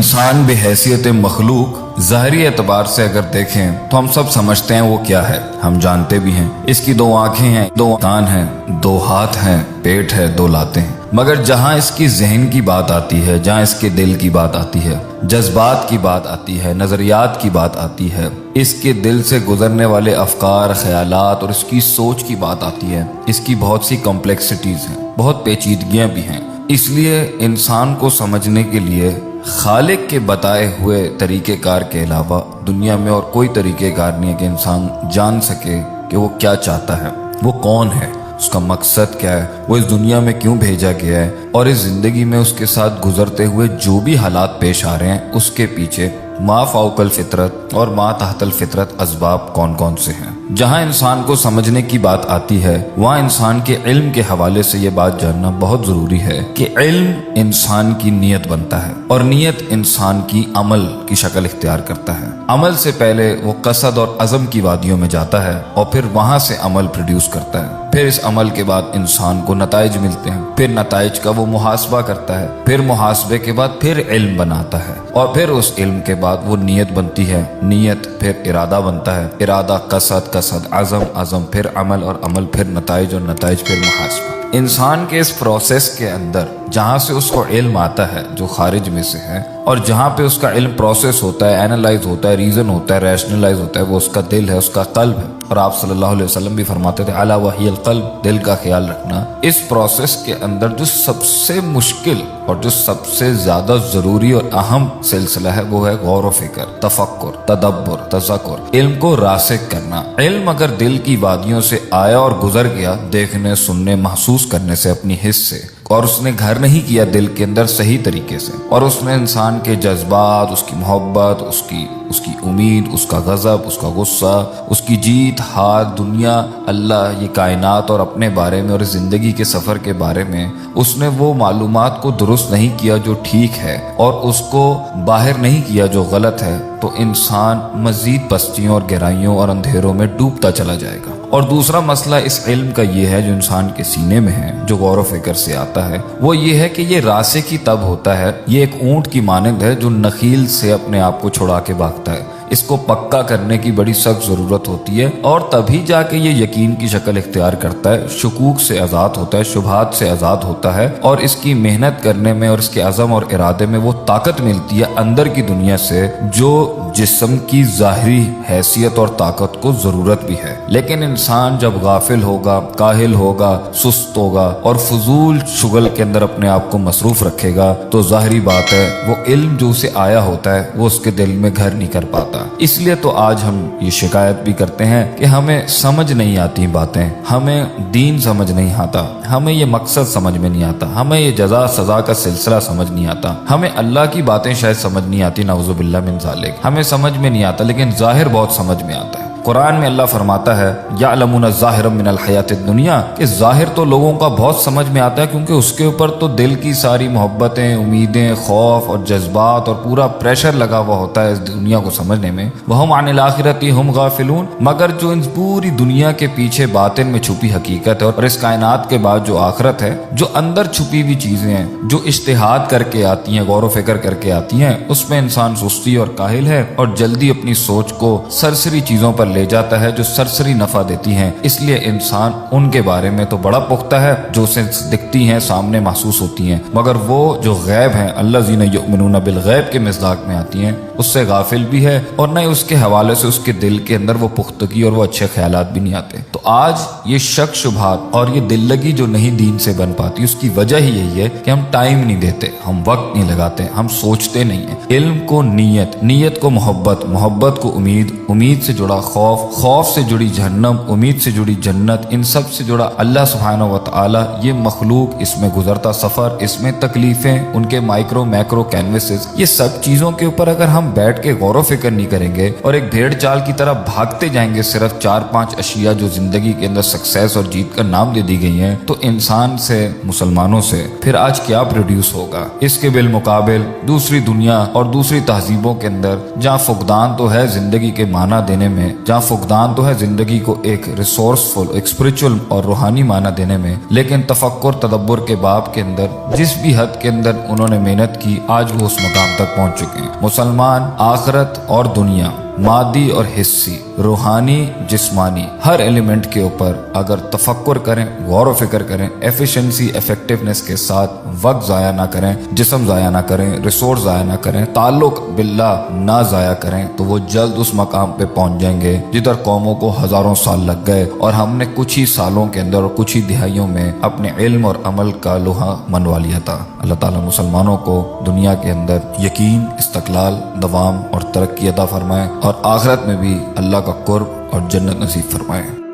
इंसान बहैसियत मखलूक ज़ाहिरी एतबार से अगर देखें तो हम सब समझते हैं वो क्या है, हम जानते भी हैं। इसकी दो आंखें हैं, दो कान हैं, दो हाथ हैं, पेट है, दो लातें हैं। मगर जहाँ इसकी जहन की बात आती है, जहाँ इसके दिल की बात आती है, जज्बात की बात आती है, नज़रियात की बात आती है, इसके दिल से गुजरने वाले अफकार, ख्यालात और इसकी सोच की बात आती है, इसकी बहुत सी कॉम्प्लेक्सिटीज़ हैं, बहुत पेचीदगियाँ भी हैं। इसलिए इंसान को समझने के लिए खालिक के बताए हुए तरीक़ेकार के अलावा दुनिया में और कोई तरीक़ेकार नहीं है कि इंसान जान सके कि वो क्या चाहता है, वो कौन है, उसका मकसद क्या है, वो इस दुनिया में क्यों भेजा गया है, और इस ज़िंदगी में उसके साथ गुजरते हुए जो भी हालात पेश आ रहे हैं उसके पीछे मा फ़ौक़ल फ़ितरत और मा तहतल फ़ितरत असबाब कौन कौन से हैं। जहाँ इंसान को समझने की बात आती है वहाँ इंसान के इल्म के हवाले से ये बात जानना बहुत ज़रूरी है कि इल्म इंसान की नीयत बनता है और नीयत इंसान की अमल की शक्ल इख्तियार करता है। अमल से पहले वो कसद और अज़म की वादियों में जाता है और फिर वहाँ से अमल प्रोड्यूस करता है। फिर इस अमल के बाद इंसान को नताइज मिलते हैं, फिर नताइज का वो मुहासबा करता है, फिर मुहासबे के बाद फिर इल्म बनाता है और फिर उस इल्म के बाद वो नीयत बनती है, नीयत फिर इरादा बनता है, इरादा कसद, कसद अज़म, अज़म फिर अमल और अमल फिर नताइज और नताइज फिर मुहासबा। इंसान के इस प्रोसेस के अंदर जहाँ से उसको इल्म आता है जो खारिज में से है और जहाँ पे उसका इल्म प्रोसेस होता है, एनालाइज होता है, रीज़न होता है, रैशनलाइज होता है, वो उसका दिल है, उसका कल्ब है। और आप सल्लल्लाहु अलैहि वसल्लम भी फरमाते थे अला वहियल क़ल्ब, दिल का ख्याल रखना। इस प्रोसेस के अंदर जो सबसे मुश्किल और जो सबसे ज़्यादा ज़रूरी और अहम सिलसिला है वो है गौर व फिक्र, तफक्कुर, तदब्बुर, तज़क्कुर, इल्म को रासिक करना। इल्म अगर दिल की वादियों से आया और गुजर गया, देखने, सुनने, महसूस करने से, अपनी हिस्स से, और उसने घर नहीं किया दिल के अंदर सही तरीके से, और उसने इंसान के जज्बात, उसकी मोहब्बत, उसकी उम्मीद, उसका गज़ब, उसका गुस्सा, उसकी जीत हार, दुनिया, अल्लाह, ये कायनात और अपने बारे में और ज़िंदगी के सफ़र के बारे में उसने वो मालूमात को दुरुस्त नहीं किया जो ठीक है और उसको बाहर नहीं किया जो गलत है, तो इंसान मज़ीद पस्तियों और गहराइयों और अंधेरों में डूबता चला जाएगा। और दूसरा मसला इस इल्म का ये है जो इंसान के सीने में है, जो गौर व फिक्र से आता है, वो ये है कि ये रासिक ही तब होता है, ये एक ऊंट की मानंद है जो नखील से अपने आप को छुड़ा के भागता है। इसको पक्का करने की बड़ी सख्त ज़रूरत होती है और तभी जाके ये यकीन की शक्ल इख्तियार करता है, शुकूक से आज़ाद होता है, शुबहात से आज़ाद होता है और इसकी मेहनत करने में और इसके अज़म और इरादे में वो ताकत मिलती है अंदर की दुनिया से जो जिस्म की ज़ाहिरी हैसियत और ताकत को ज़रूरत भी है। लेकिन इंसान जब गाफिल होगा, काहिल होगा, सुस्त होगा और फजूल शुगल के अंदर अपने आप को मसरूफ़ रखेगा तो ज़ाहिरी बात है वो इल्म जो उसे आया होता है वो उसके दिल में घर नहीं कर पाता। इसलिए तो आज हम ये शिकायत भी करते हैं कि हमें समझ नहीं आती बातें, हमें दीन समझ नहीं आता, हमें ये मकसद समझ में नहीं आता, हमें ये जज़ा सज़ा का सिलसिला समझ नहीं आता, हमें अल्लाह की बातें शायद समझ नहीं आती, नाउज़ुबिल्लाह मिन ज़ालिक, हमें समझ में नहीं आता, लेकिन ज़ाहिर बहुत समझ में आता है। कुरान में अल्लाह फरमाता है यालमुना ज़ाहिरम मिनल हयातिद दुनिया, कि ज़ाहिर तो लोगों का बहुत समझ में आता है क्योंकि उसके ऊपर तो दिल की सारी मोहब्बतें, उम्मीदें, खौफ और जज्बात और पूरा प्रेशर लगा हुआ होता है इस दुनिया को समझने में। वहुम अनिल आखिरती हुम गाफिलून, मगर जो इन पूरी दुनिया के पीछे बातिन में छुपी हकीकत है और इस कायनात के बाद जो आखिरत है, जो अंदर छुपी हुई चीज़ें हैं, जो इज्तिहाद करके आती हैं, गौर व फिक्र करके आती हैं, उसमें इंसान सुस्ती और काहिल है और जल्दी अपनी सोच को सरसरी चीज़ों पर ले जाता है जो सरसरी नफा देती हैं। इसलिए इंसान उनके बारे में तो बड़ा पुख्ता है जो उसे दिखती हैं, सामने महसूस होती हैं, मगर वो जो गैब हैं, अल्लज़ीना युमिनूना बिल गैब के मिज़दाक में आती हैं, उससे गाफिल भी है और न उसके हवाले से उसके दिल के अंदर वो पुख्तगी और वो अच्छे ख्यालात भी नहीं आते। तो आज ये शक शुबहात और ये दिल लगी जो नहीं दीन से बन पाती, उसकी वजह ही यही है कि हम टाइम नहीं देते, हम वक्त नहीं लगाते, हम सोचते नहीं है। इल्म को नीयत, नीयत को मोहब्बत, मोहब्बत को उम्मीद, उम्मीद से जुड़ा खौफ, खौफ से जुड़ी जहन्नम, उम्मीद से जुड़ी जन्नत, इन सब से जुड़ा अल्लाह सुब्हानहू व तआला, ये मखलूक, इसमें गुजरता सफ़र, इसमें तकलीफ़ें, उनके माइक्रो मैक्रो कैनवसेस, ये सब चीज़ों के ऊपर अगर हम बैठ के गौर व फिक्र नहीं करेंगे और एक भेड़ चाल की तरह भागते जाएंगे सिर्फ 4-5 अशिया जो ज़िंदगी के अंदर सक्सेस और जीत का नाम दे दी गई हैं, तो इंसान से, मुसलमानों से फिर आज क्या प्रोड्यूस होगा। इसके बिलमुकाबिल दूसरी दुनिया और दूसरी तहजीबों के अंदर जहाँ फुकदान तो है ज़िंदगी के माना देने में, जहाँ जहाँ फुकदान तो है जिंदगी को एक रिसोर्सफुल, एक स्पिरिचुअल और रूहानी माना देने में, लेकिन तफक्कुर तदब्बुर के बाब के अंदर जिस भी हद के अंदर उन्होंने मेहनत की, आज वो उस मकाम तक पहुंच चुके हैं। मुसलमान आखिरत और दुनिया, मादी और हिस्सी, रूहानी जिस्मानी, हर एलिमेंट के ऊपर अगर तफक्कुर करें, गौर व फिक्र करें, एफिशिएंसी इफेक्टिवनेस के साथ वक्त ज़ाया ना करें, जिस्म ज़ाया ना करें, रिसोर्स ज़ाया ना करें, ताल्लुक बिल्लाह ना ज़ाया करें, तो वो जल्द उस मकाम पे पहुंच जाएंगे जिधर कौमों को हज़ारों साल लग गए और हमने कुछ ही सालों के अंदर और कुछ ही दिहाइयों में अपने इल्म और अमल का लोहा मनवा लिया था। अल्लाह ताला मुसलमानों को दुनिया के अंदर यकीन, इस्तक़लाल, दवाम और तरक्की अता फरमाए और आखिरत में भी अल्लाह का कुर्ब और जन्नत नसीब फरमाए।